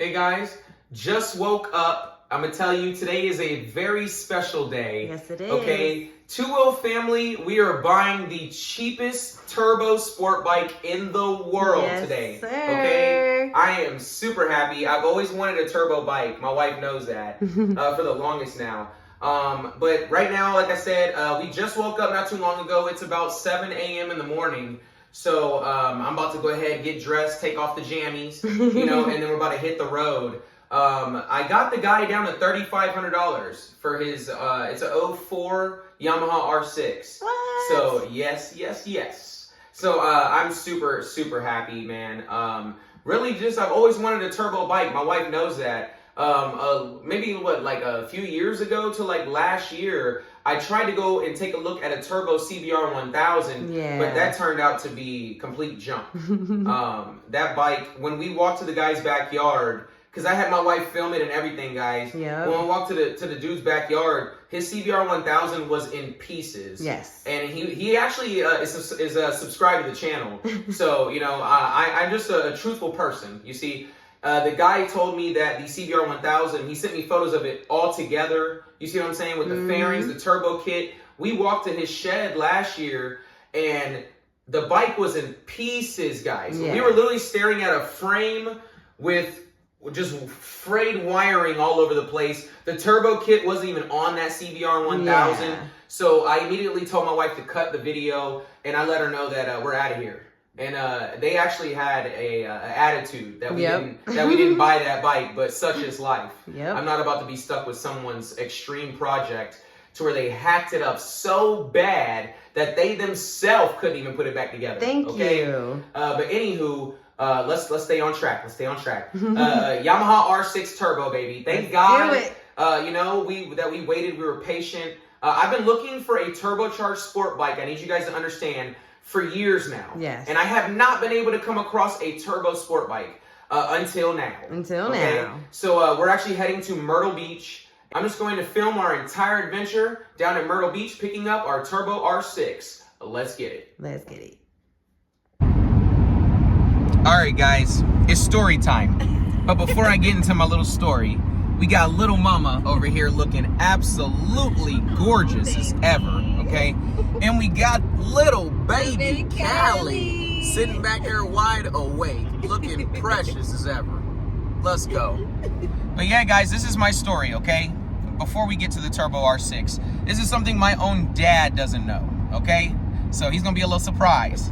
Hey guys, just woke up. I'm gonna tell you today is a very special day. Yes, it is. Okay, Two-Wheel family, we are buying the cheapest turbo sport bike in the world today. Sir. Okay, I am super happy. I've always wanted a turbo bike. My wife knows that for the longest now. But right now, like I said, we just woke up not too long ago. It's about 7 a.m. in the morning. So I'm about to go ahead, get dressed, take off the jammies, you know, and then we're about to hit the road. I got the guy down to $3,500 for his, it's a 04 Yamaha R6. What? So yes. So I'm super, super happy, man. Really just, I've always wanted a turbo bike. My wife knows that. Maybe like a few years ago to like last year, I tried to go and take a look at a turbo CBR 1000, but that turned out to be complete junk. That bike, when we walked to the guy's backyard, because I had my wife film it and everything, guys. Yep. When we walked to the dude's backyard, his CBR 1000 was in pieces. Yes. And he actually is subscribed to the channel. So, you know, I'm just a truthful person, you see. The guy told me that the CBR 1000, he sent me photos of it all together. You see what I'm saying? With the fairings, the turbo kit. We walked to his shed last year, and the bike was in pieces, guys. Yeah. We were literally staring at a frame with just frayed wiring all over the place. The turbo kit wasn't even on that CBR 1000. Yeah. So I immediately told my wife to cut the video, and I let her know that we're out of here. And they actually had a attitude that we didn't buy that bike, but such is life. I'm not about to be stuck with someone's extreme project to where they hacked it up so bad that they themselves couldn't even put it back together. Thank you. But anywho, let's stay on track. Yamaha R6 Turbo, baby. Thank God. You know, we waited. We were patient. I've been looking for a turbocharged sport bike. I need you guys to understand. For years now. Yes. And I have not been able to come across a turbo sport bike until now. Now. So we're actually heading to Myrtle Beach. I'm just going to film our entire adventure down at Myrtle Beach, picking up our Turbo R6. Let's get it. All right, guys, it's story time. But before I get into my little story, we got little mama over here looking absolutely gorgeous as ever, okay? And we got little baby Callie sitting back there wide awake, looking precious as ever. Let's go. But yeah, guys, this is my story, okay? Before we get to the Turbo R6, this is something my own dad doesn't know, okay? So he's gonna be a little surprised.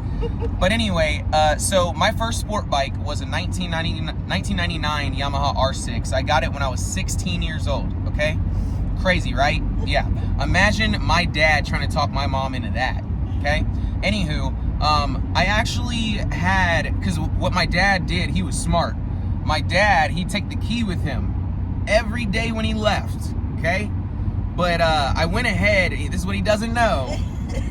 But anyway, so my first sport bike was a 1999 Yamaha R6. I got it when I was 16 years old, okay? Crazy, right? Yeah. Imagine my dad trying to talk my mom into that, okay? Anywho, I actually had, because what my dad did, he was smart. My dad, he'd take the key with him every day when he left, okay? But I went ahead, this is what he doesn't know.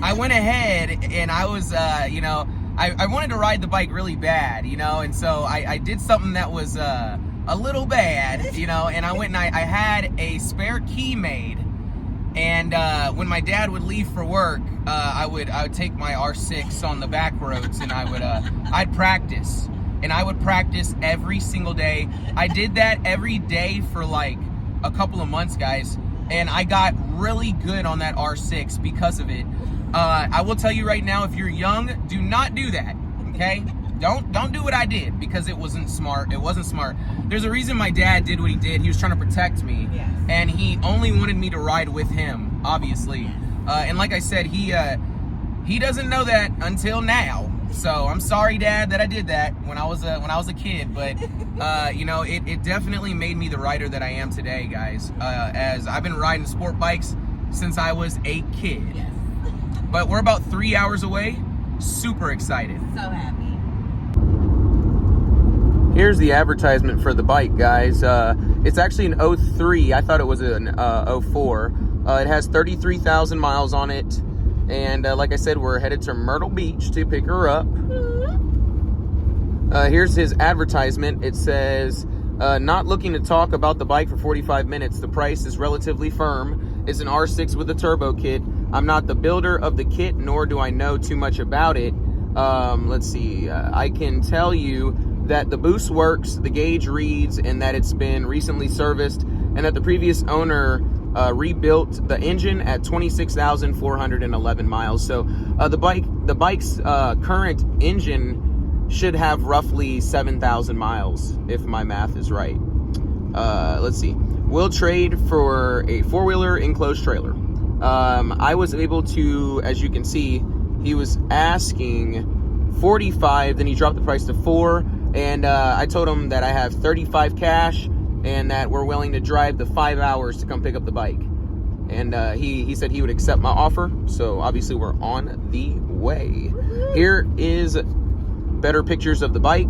I went ahead and I was, you know, I wanted to ride the bike really bad, you know, and so I did something that was a little bad, you know, and I went and I had a spare key made, and when my dad would leave for work, I would take my R6 on the back roads, and I'd practice, and I would practice every single day. I did that every day for like a couple of months, guys, and I got really good on that R6 because of it. I will tell you right now, if you're young, do not do that, okay? Don't do what I did, because it wasn't smart. There's a reason my dad did what he did. He was trying to protect me, and he only wanted me to ride with him, obviously. And like I said, he doesn't know that until now. So I'm sorry, Dad, that I did that when I was a kid. But you know, it definitely made me the rider that I am today, guys. As I've been riding sport bikes since I was a kid. Yes. But we're about 3 hours away. Super excited. So happy. Here's the advertisement for the bike, guys. It's actually an 03. I thought it was an 04. It has 33,000 miles on it. And like I said, we're headed to Myrtle Beach to pick her up. Here's his advertisement. It says, not looking to talk about the bike for 45 minutes. The price is relatively firm. It's an R6 with a turbo kit. I'm not the builder of the kit, nor do I know too much about it. Let's see. I can tell you that the boost works, the gauge reads, and that it's been recently serviced, and that the previous owner rebuilt the engine at 26,411 miles. So the bike's current engine should have roughly 7,000 miles, if my math is right. Let's see. We'll trade for a four-wheeler enclosed trailer. I was able to, as you can see, he was asking 45, then he dropped the price to 4, and I told him that I have 35 cash and that we're willing to drive the 5 hours to come pick up the bike. And he said he would accept my offer, so obviously we're on the way. Here is better pictures of the bike.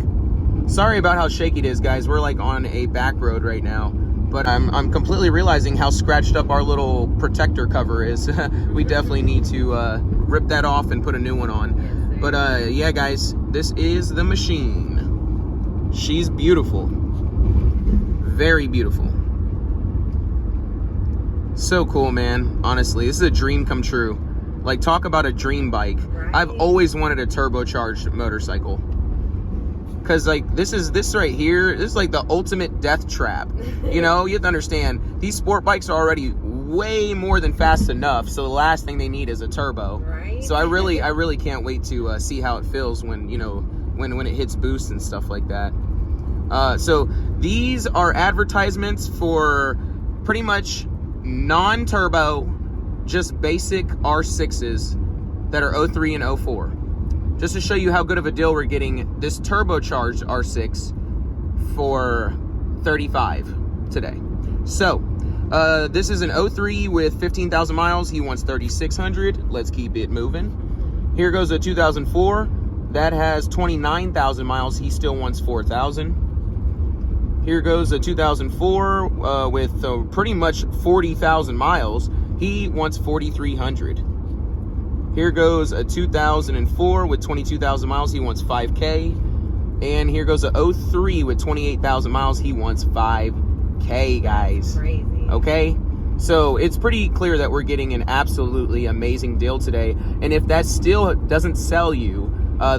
Sorry about how shaky it is, guys. We're like on a back road right now, but I'm completely realizing how scratched up our little protector cover is. We definitely need to rip that off and put a new one on. But yeah, guys, this is the machine. She's beautiful. Very beautiful. So cool, man. Honestly, this is a dream come true. Like, talk about a dream bike. Right. I've always wanted a turbocharged motorcycle. Cause like this right here, this is like the ultimate death trap. You know, you have to understand, these sport bikes are already way more than fast enough. So the last thing they need is a turbo. Right. So I really can't wait to see how it feels when, you know, when it hits boost and stuff like that. So these are advertisements for pretty much non-turbo, just basic R6s that are 03 and 04. Just to show you how good of a deal we're getting, this turbocharged R6 for 35 today. So this is an 03 with 15,000 miles. He wants 3,600. Let's keep it moving. Here goes a 2004 that has 29,000 miles. He still wants 4,000. Here goes a 2004 with pretty much 40,000 miles. He wants 4,300. Here goes a 2004 with 22,000 miles. He wants 5K. And here goes a 03 with 28,000 miles. He wants 5K, guys. Crazy. Okay? So it's pretty clear that we're getting an absolutely amazing deal today. And if that still doesn't sell you,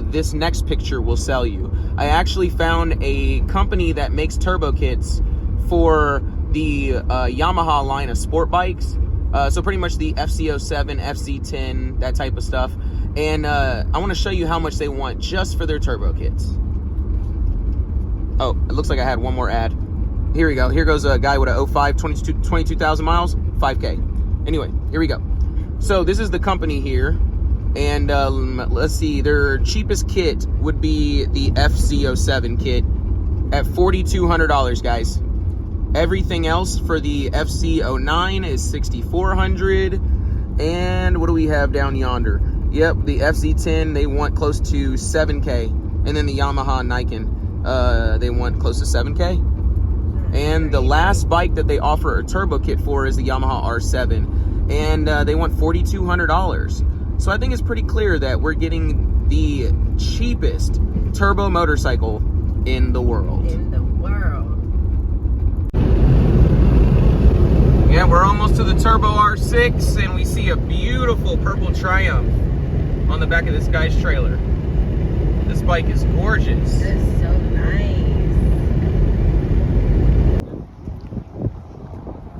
this next picture will sell you. I actually found a company that makes turbo kits for the Yamaha line of sport bikes. So pretty much the FC07, FC10, that type of stuff. And I want to show you how much they want just for their turbo kits. Oh, it looks like I had one more ad. Here we go. Here goes a guy with a 05, 22,000 miles, 5K. Anyway, here we go. So this is the company here. And let's see, their cheapest kit would be the FC07 kit at $4,200, guys. Everything else for the FC09 is $6,400. And what do we have down yonder? Yep, the FC10, they want close to 7K. And then the Yamaha Nikon, they want close to 7K. And the last bike that they offer a turbo kit for is the Yamaha R7. And they want $4,200. So I think it's pretty clear that we're getting the cheapest turbo motorcycle in the world. In the world. Yeah, we're almost to the Turbo R6, and we see a beautiful purple Triumph on the back of this guy's trailer. This bike is gorgeous. It's so nice.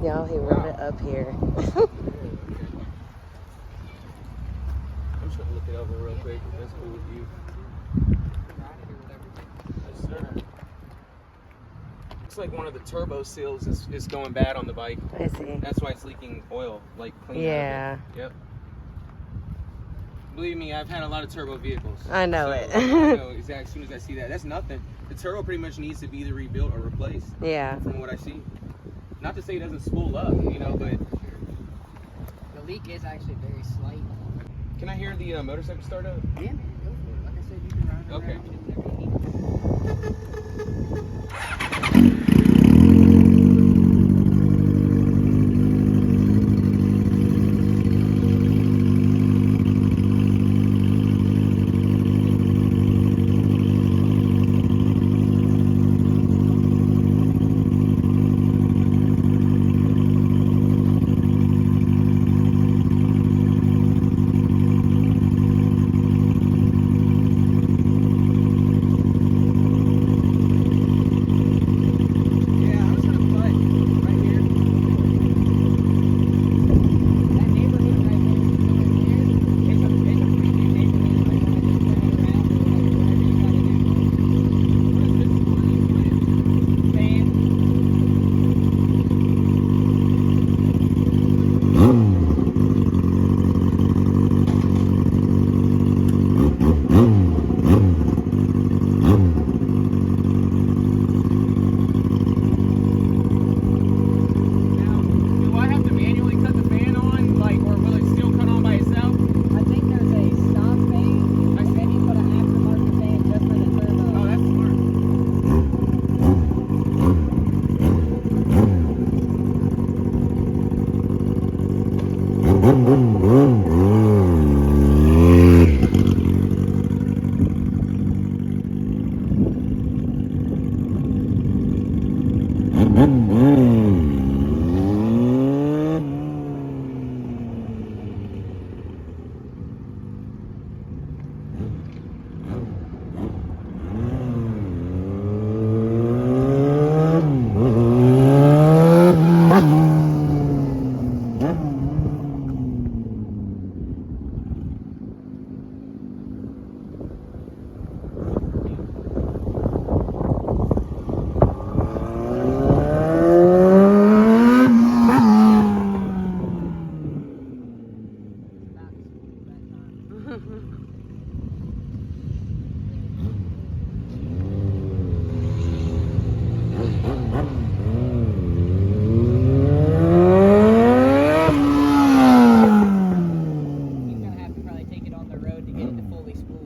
Y'all, he wrote it up here. I'm just gonna look it over real quick. That's cool with you. Yes, sir. Looks like one of the turbo seals is going bad on the bike. I see. That's why it's leaking oil, like clean. Yeah. Yep. Believe me, I've had a lot of turbo vehicles. I know so it. I know exactly as soon as I see that. That's nothing. The turbo pretty much needs to be either rebuilt or replaced. Yeah. From what I see. Not to say it doesn't spool up, you know, but the leak is actually very slight. Can I hear the motorcycle start up? Yeah, man, go for it. Like I said, you can ride around. Okay.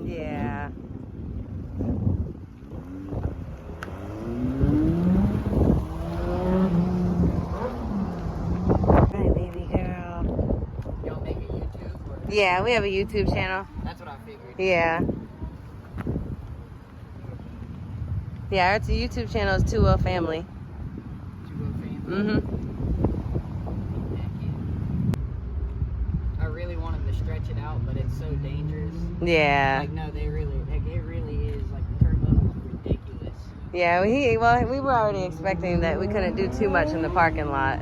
Yeah. Hi, baby girl. Y'all make a YouTube? Or... Yeah, we have a YouTube channel. That's what I figured. Yeah. Yeah, it's a YouTube channel. It's 2 Family. Mm-hmm. I really want them to stretch it out, but it's so dangerous. Yeah. Like, no, they really, like, it really is, like, the turbo is ridiculous. Yeah, we were already expecting that we couldn't do too much in the parking lot.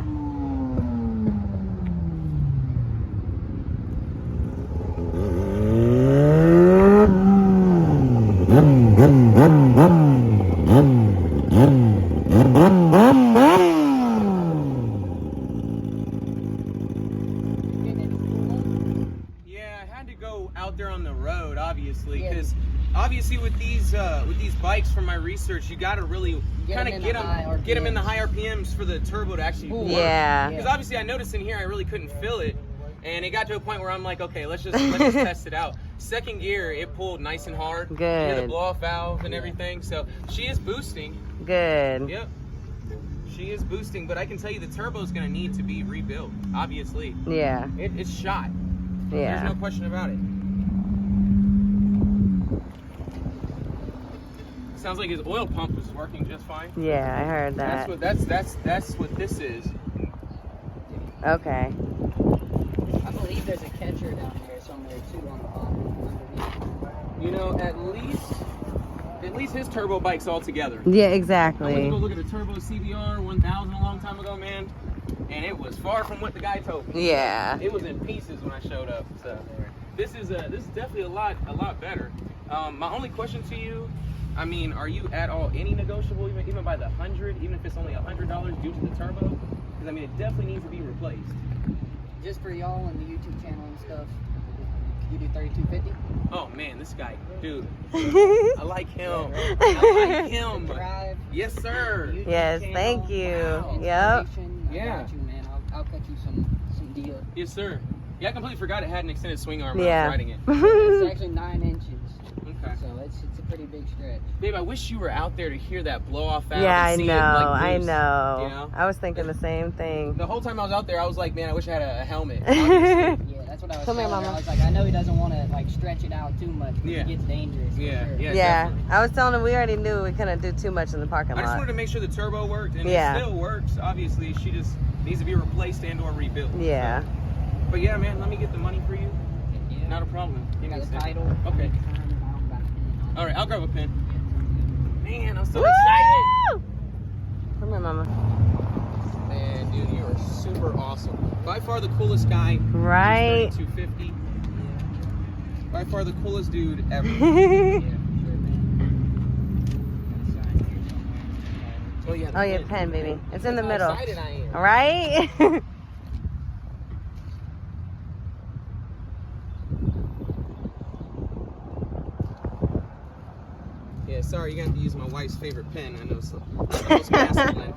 Yeah, I had to go out there on the road, obviously, Yeah. because obviously with these bikes, from my research, you got to really kind of get them in the high RPMs for the turbo to actually work. Yeah. Because obviously I noticed in here I really couldn't feel it, and it got to a point where I'm like, okay, let's just test it out. Second gear, it pulled nice and hard. Good. You hear the blow-off valve and everything, so she is boosting. Good. Yep. She is boosting, but I can tell you the turbo is going to need to be rebuilt, obviously. Yeah. It's shot. Yeah. There's no question about it. Sounds like his oil pump is working just fine. Yeah, I heard that. That's what this is. Okay. I believe there's a catcher down here somewhere, too, on the bottom. Underneath. You know, at least his turbo bike's all together. Yeah, I went exactly. to go look at a turbo CBR 1000 a long time ago, man, and it was far from what the guy told me. Yeah. It was in pieces when I showed up. So this is definitely a lot better. My only question to you, I mean, are you at all any negotiable, even by the 100, even if it's only $100 due to the turbo? Because I mean, it definitely needs to be replaced. Just for y'all and the YouTube channel and stuff, you do $32.50? Oh man, this guy, dude, I like him. I like him. Drive. Yes, sir. YouTube Yes, channel, thank you. Yep. Yeah. I got you, man. I'll cut you some deal. Yes, sir. Yeah, I completely forgot it had an extended swing arm when I Yeah. was riding it. It's actually 9 inches, Okay. so it's a pretty big stretch. Babe, I wish you were out there to hear that blow off valve. Yeah, and I see know. it, like, I boost, know. You know? I was thinking the same thing. The whole time I was out there, I was like, man, I wish I had a helmet. Yeah, that's what I was Come here, telling her. Mama. I was like, I know he doesn't want to like stretch it out too much. Yeah. It gets dangerous. For Yeah, sure. yeah. Yeah, Definitely. I was telling him we already knew we couldn't do too much in the parking I just lot. wanted to make sure the turbo worked, and Yeah. it still works. Obviously, she just needs to be replaced and or rebuilt. Yeah. So. But yeah, man, let me get the money for you. Yeah. Not a problem. You Give me got a the second. title. Okay. All right, I'll grab a pen. Man, I'm so Woo! excited. Come here, Mama. Man, dude, you are super awesome. By far the coolest guy. Right. 250. By far the coolest dude ever. Oh yeah. Oh, yeah, pen, baby. It's in the How middle. excited I am. All right. Yeah, sorry, you're gonna have to use my wife's favorite pen. I know it's not the most masculine.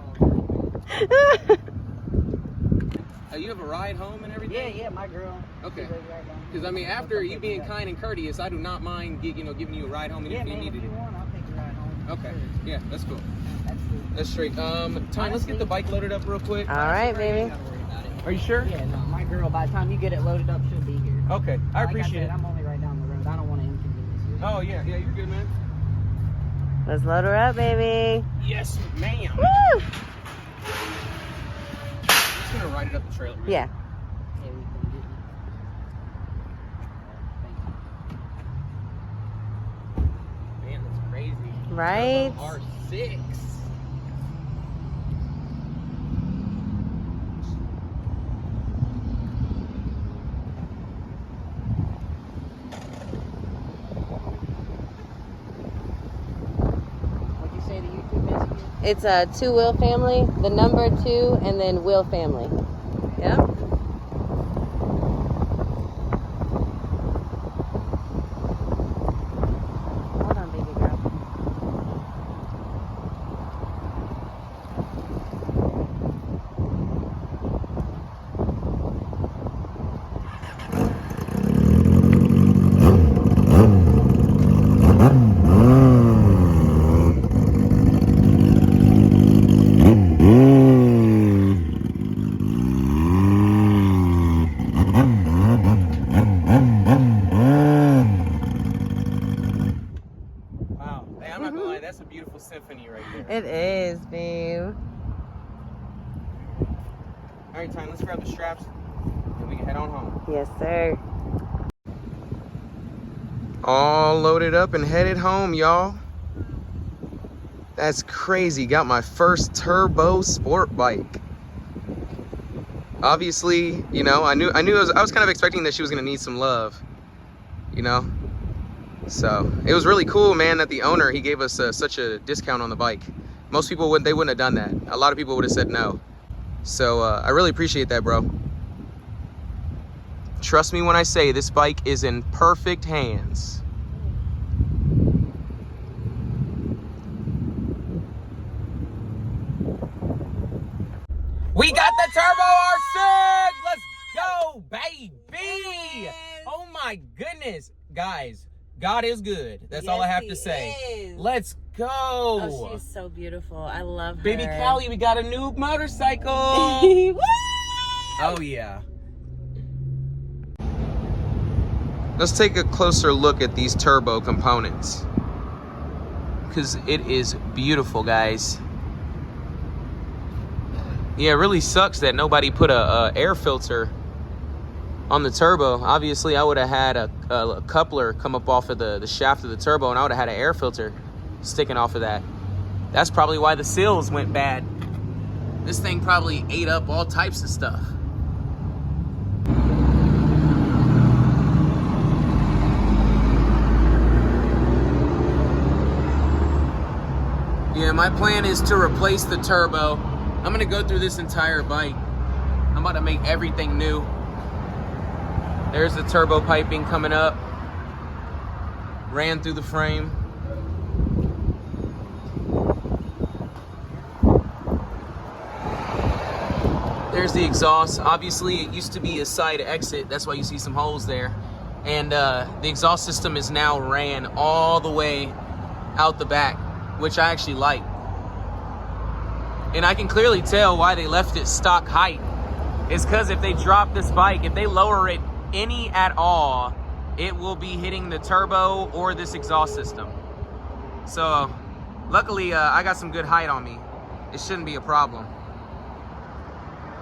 You have a ride home and everything? Yeah, my girl. Okay. She lives right down Because I mean, after you being kind and courteous, I do not mind giving you a ride home, and Yeah, if you man, if needed you it. want, I'll take you right home. Okay. Yeah, that's cool. That's cool. That's straight. Tom, let's get the bike loaded up real quick. All right, You baby. gotta worry about it. Are you sure? Yeah, no, my girl, by the time you get it loaded up, she'll be here. Okay, I Like appreciate said, it. I'm only right down the road. I don't want to inconvenience you. Oh yeah, you're good, man. Let's load her up, baby. Yes, ma'am. Woo! up the trailer. Yeah. Hey, we can get you. Man, that's crazy. Right? Turbo R6. What'd you say the YouTube message? It's a 2-wheel family, the number 2, and then wheel family. Yep. Hold on, baby girl. Wow. Hey, I'm not gonna lie, that's a beautiful symphony right there. It is, babe. All right, Tyne, let's grab the straps and we can head on home. Yes, sir. All loaded up and headed home, y'all. That's crazy. Got my first turbo sport bike. Obviously, you know, I was kind of expecting that she was gonna need some love, you know. So it was really cool, man, that the owner, he gave us such a discount on the bike. Most people wouldn't have done that. A lot of people would have said no. So I really appreciate that, bro. Trust me when I say this bike is in perfect hands. We got the Turbo R6! Let's go, baby! Oh my goodness. Guys, God is good. That's all I have to say. Is. Let's go. Oh, she's so beautiful. I love her. Baby Callie, we got a new motorcycle. Woo! Oh yeah. Let's take a closer look at these turbo components, because it is beautiful, guys. Yeah, it really sucks that nobody put a air filter on the turbo. Obviously, I would have had a coupler come up off of the shaft of the turbo, and I would have had an air filter sticking off of that. That's probably why the seals went bad. This thing probably ate up all types of stuff. Yeah, my plan is to replace the turbo. I'm gonna go through this entire bike. I'm about to make everything new. There's the turbo piping coming up. Ran through the frame. There's the exhaust. Obviously, it used to be a side exit. That's why you see some holes there. And the exhaust system is now ran all the way out the back, which I actually like. And I can clearly tell why they left it stock height. It's because if they drop this bike, if they lower it any at all, it will be hitting the turbo or this exhaust system. So luckily I got some good height on me. It shouldn't be a problem.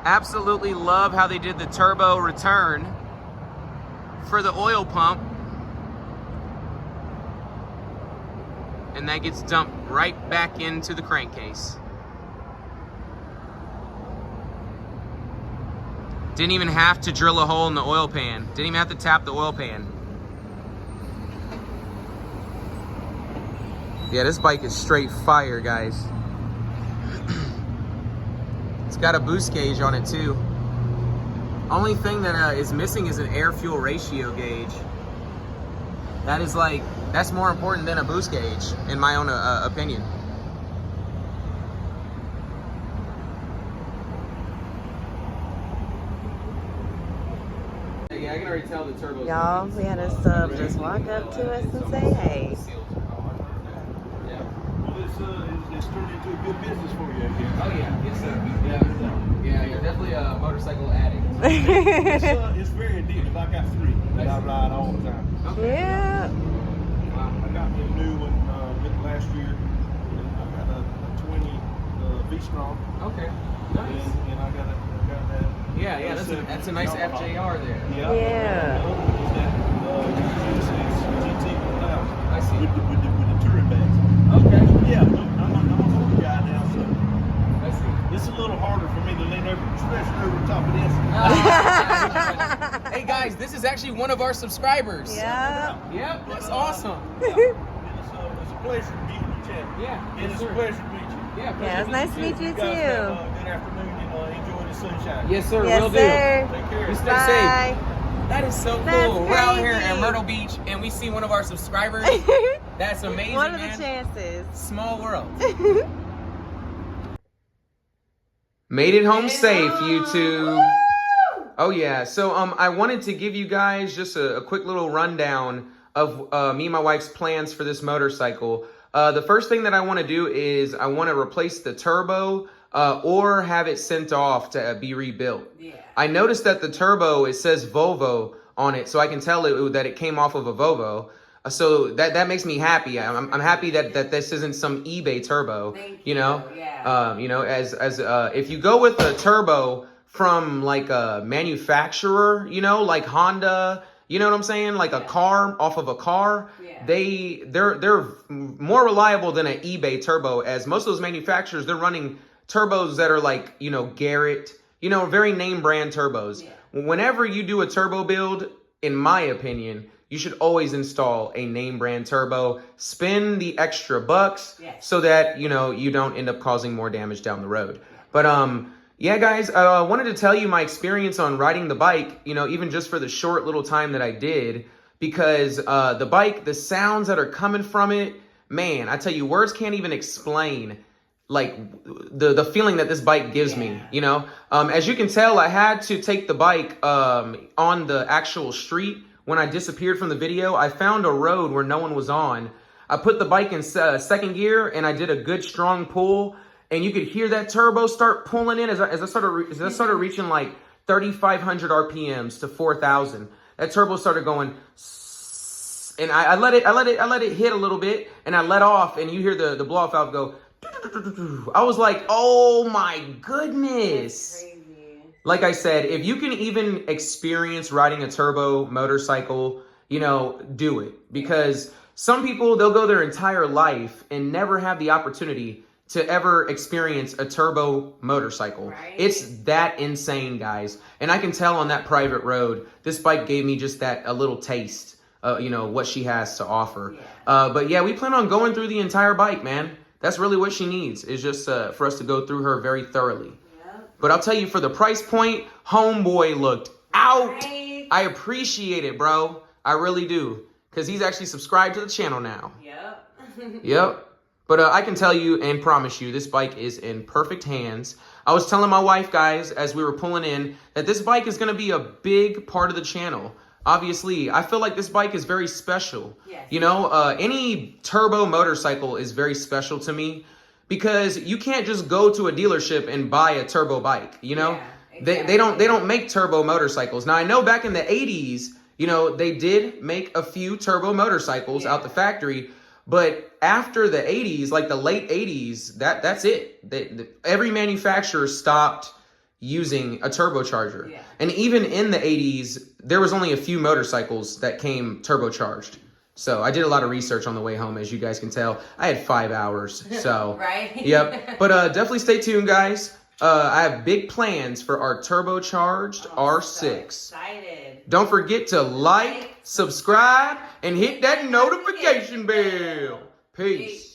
Absolutely love how they did the turbo return for the oil pump. And that gets dumped right back into the crankcase. Didn't even have to drill a hole in the oil pan. Didn't even have to tap the oil pan. Yeah, this bike is straight fire, guys. It's got a boost gauge on it too. Only thing that is missing is an air-fuel ratio gauge. That is like, that's more important than a boost gauge, in my own opinion. Yeah, I can already tell the turbo's. Y'all, we had a sub just walk up to us and say, hey. Yeah. Well, it's turned into a good business for you, I guess. Oh yeah, yes sir. Yeah, you're definitely a motorcycle addict. It's very addictive. I got 3 that I ride all the time. Okay. Yeah. Wow. I got me a new one last year. And I got a 20 V-Strong. Okay. Nice. And I got got that. Yeah, that's a nice Yamaha. FJR there. Yeah. Yeah. The other one is that Genesis GT1000. I see. With the touring bags. Okay. Yeah, I'm a Ford guy now, so I see. it's a little harder for me to lean over, especially over the top of this. Hey guys, this is actually one of our subscribers. Yeah. Yep, that's awesome. It's a pleasure to meet you, Chad. Yeah, It's a pleasure to meet you. Yeah, it's nice to meet you guys have too. a good afternoon and enjoy the sunshine. Yes, sir. Yes, Will do. sir. Take care. You stay Bye. safe. That is so That's cool. We're out here crazy. at Myrtle Beach, and we see one of our subscribers. That's amazing, What are man. the chances? Small world. Made it home safe, YouTube. Oh yeah. So I wanted to give you guys just a quick little rundown of me and my wife's plans for this motorcycle. The first thing that I want to do is I want to replace the turbo or have it sent off to be rebuilt. Yeah. I noticed that the turbo, it says Volvo on it, so I can tell that it came off of a Volvo. So that makes me happy. I'm happy that this isn't some eBay turbo. Thank you know, you, yeah. As if you go with a turbo from like a manufacturer, like Honda, you know what I'm saying, like a car off of a car, Yeah. they're more reliable than an eBay turbo. As most of those manufacturers, they're running turbos that are like Garrett, very name brand turbos. Yeah. Whenever you do a turbo build, in my opinion, you should always install a name brand turbo. Spend the extra bucks so that, you don't end up causing more damage down the road. But, yeah, guys, I wanted to tell you my experience on riding the bike, even just for the short little time that I did, because the bike, the sounds that are coming from it, man, I tell you, words can't even explain like the feeling that this bike gives me, As you can tell, I had to take the bike on the actual street. When I disappeared from the video, I found a road where no one was on. I put the bike in second gear and I did a good strong pull, and you could hear that turbo start pulling in as I started reaching like 3,500 RPMs to 4,000. That turbo started going, and I let it hit a little bit, and I let off, and you hear the blow off valve go. I was like, oh my goodness. Crazy. Like I said, if you can even experience riding a turbo motorcycle, do it. Because some people, they'll go their entire life and never have the opportunity to ever experience a turbo motorcycle. Right. It's that insane, guys. And I can tell on that private road, this bike gave me just a little taste, what she has to offer. Yeah. But yeah, we plan on going through the entire bike, man. That's really what she needs, is just for us to go through her very thoroughly. But I'll tell you, for the price point, homeboy looked out. Right. I appreciate it, bro. I really do. Because he's actually subscribed to the channel now. Yep. Yep. But I can tell you and promise you, this bike is in perfect hands. I was telling my wife, guys, as we were pulling in, that this bike is going to be a big part of the channel. Obviously, I feel like this bike is very special. Yes. Any turbo motorcycle is very special to me. Because you can't just go to a dealership and buy a turbo bike, Yeah, exactly. They don't make turbo motorcycles. Now I know back in the 80s, they did make a few turbo motorcycles out the factory, but after the 80s, like the late 80s, that's it. Every manufacturer stopped using a turbocharger. Yeah. And even in the 80s, there was only a few motorcycles that came turbocharged. So I did a lot of research on the way home, as you guys can tell. I had 5 hours, so. Right? Yep. But definitely stay tuned, guys. I have big plans for our turbocharged R6. So excited. Don't forget to like, subscribe, and hit that notification bell. Peace.